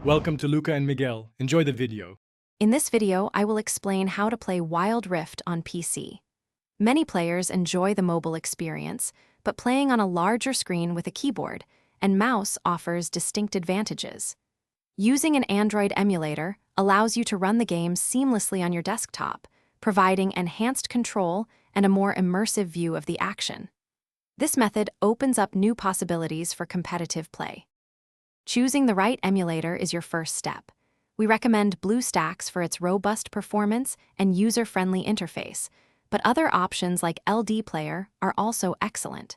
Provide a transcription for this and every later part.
Welcome to Luca and Miguel. Enjoy the video. In this video, I will explain how to play Wild Rift on PC. Many players enjoy the mobile experience, but playing on a larger screen with a keyboard and mouse offers distinct advantages. Using an Android emulator allows you to run the game seamlessly on your desktop, providing enhanced control and a more immersive view of the action. This method opens up new possibilities for competitive play. Choosing the right emulator is your first step. We recommend BlueStacks for its robust performance and user-friendly interface, but other options like LD Player are also excellent.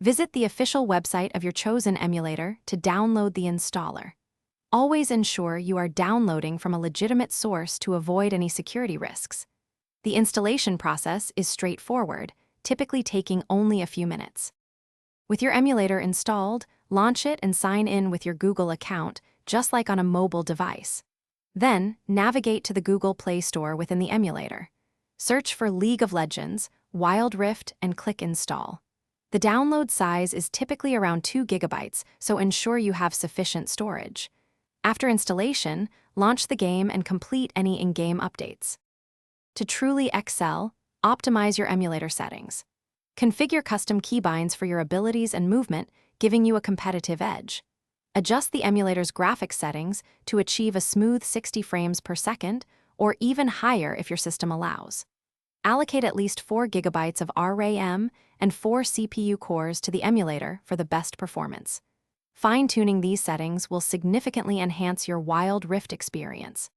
Visit the official website of your chosen emulator to download the installer. Always ensure you are downloading from a legitimate source to avoid any security risks. The installation process is straightforward, typically taking only a few minutes. With your emulator installed, launch it and sign in with your Google account, just like on a mobile device. Then, navigate to the Google Play Store within the emulator. Search for League of Legends, Wild Rift, and click Install. The download size is typically around 2 GB, so ensure you have sufficient storage. After installation, launch the game and complete any in-game updates. To truly excel, optimize your emulator settings. Configure custom keybinds for your abilities and movement, giving you a competitive edge. Adjust the emulator's graphics settings to achieve a smooth 60 frames per second, or even higher if your system allows. Allocate at least 4 GB of RAM and 4 CPU cores to the emulator for the best performance. Fine-tuning these settings will significantly enhance your Wild Rift experience.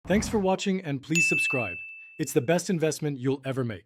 Thanks for watching and please subscribe. It's the best investment you'll ever make.